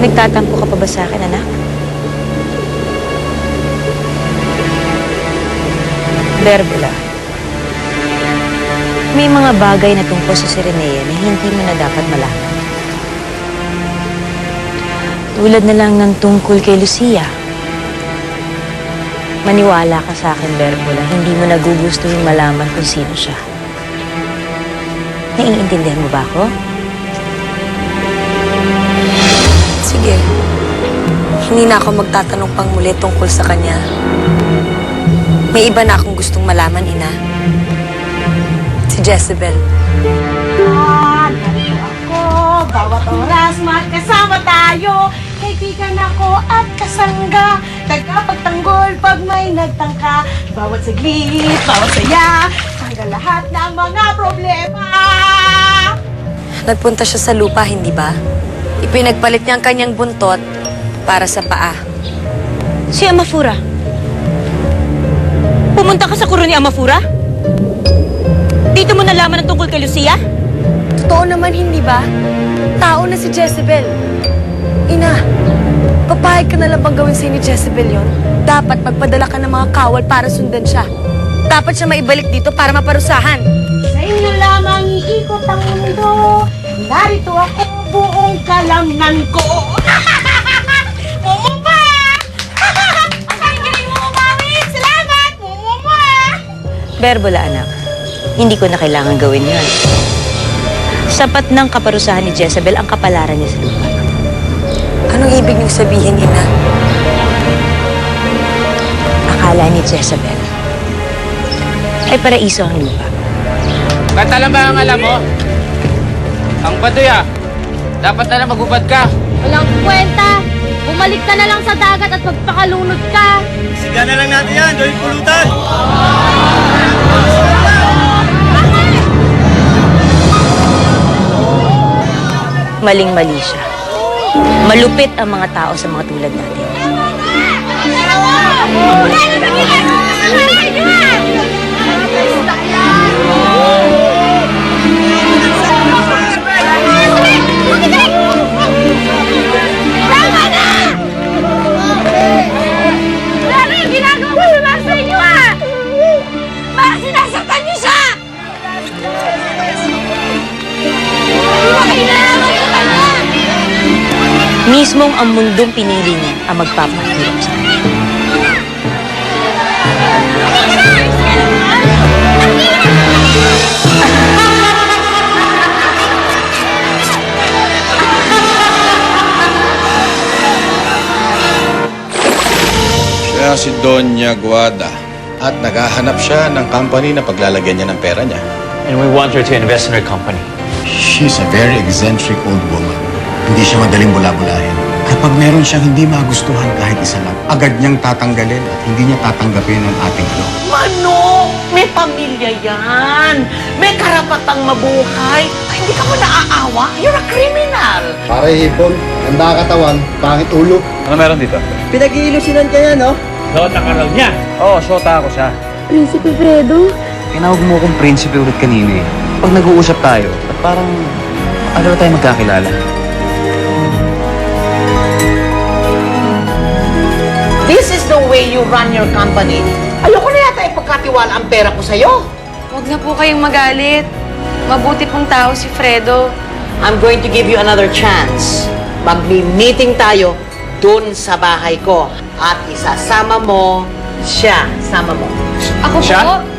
Nagtatampo ka pa ba sa akin, anak? Berbula, may mga bagay na tungkol sa Sirenea na hindi mo na dapat malaman. Tulad na lang ng tungkol kay Lucia. Maniwala ka sa akin, Berbula, hindi mo nagugustuhin malaman kung sino siya. Naiintindihan mo ba ako? Sige. Hindi na ako magtatanong pang muli tungkol sa kanya. May iba na akong gustong malaman, Ina. Si Jezebel. Narito ako, bawat oras magkasama tayo. Kaibigan ako at kasangga, tagapagtanggol pag may nagtangka. Bawat saglit, bawat saya, tanggal lahat ng mga problema. Nagpunta siya sa lupa, hindi ba? Ipinagpalit niya ang kanyang buntot para sa paa. Si Amafura. Pumunta ka sa kuro ni Amafura? Dito mo nalaman ang tungkol kay Lucia? Totoo naman, hindi ba? Tao na si Jezebel. Ina, papayag ka na lang bang gawin sa'yo ni Jezebel yon? Dapat magpadala ka ng mga kawal para sundan siya. Dapat siya maibalik dito para maparusahan. Sa inyo lamang iikot ang mundo. Narito ako, buong kalamnan ko. Mumumpa! Ang galing mo, Mami! Salamat! Mumumpa! Berbula, anak. Hindi ko na kailangan gawin yan. Sapat ng kaparusahan ni Jezebel ang kapalaran niya sa lupa. Anong ibig niyong sabihin, Ina? Akala ni Jezebel ay paraiso ang lupa. Kanta lang ba ang alam mo? Ang baduy dapat na lang magubad ka. Walang kwenta. Bumalik ka na lang sa dagat at magpakalunod ka. Siga na lang natin yan, gawin pulutan! Maling-mali siya. Malupit ang mga tao sa mga tulad natin. Mismong ang mundong pinili niya ang magpapahirap sa atin. Siya si Doña Guada at naghahanap siya ng company na paglalagyan niya ng pera niya. And we want her to invest in our company. She's a very eccentric old woman. Hindi siya madaling bula-bulahin. Kapag meron siyang hindi magustuhan kahit isa lang, agad niyang tatanggalin at hindi niya tatanggapin ang ating ano. Manong, may pamilya yan. May karapatang mabuhay. Ay, hindi ka mo naaawa. You're a criminal. Para hipon, ganda katawan, pangit ulo. Ano meron dito? Pinag-iilusinan ka yan, no? Shota ka raw niya. Oo, shota ako siya. Prinsipe Fredo. Tinawag mo akong prinsipe ulit kanina eh. Pag nag-uusap tayo, at parang ano tayo magkakilala. This is the way you run your company. Ayoko na yata ipagkatiwala ang pera ko sa'yo. Huwag na po kayong magalit. Mabuti pong tao si Fredo. I'm going to give you another chance. Magmi-meeting tayo dun sa bahay ko. At isasama mo siya. Sama mo. Ako Siya? po?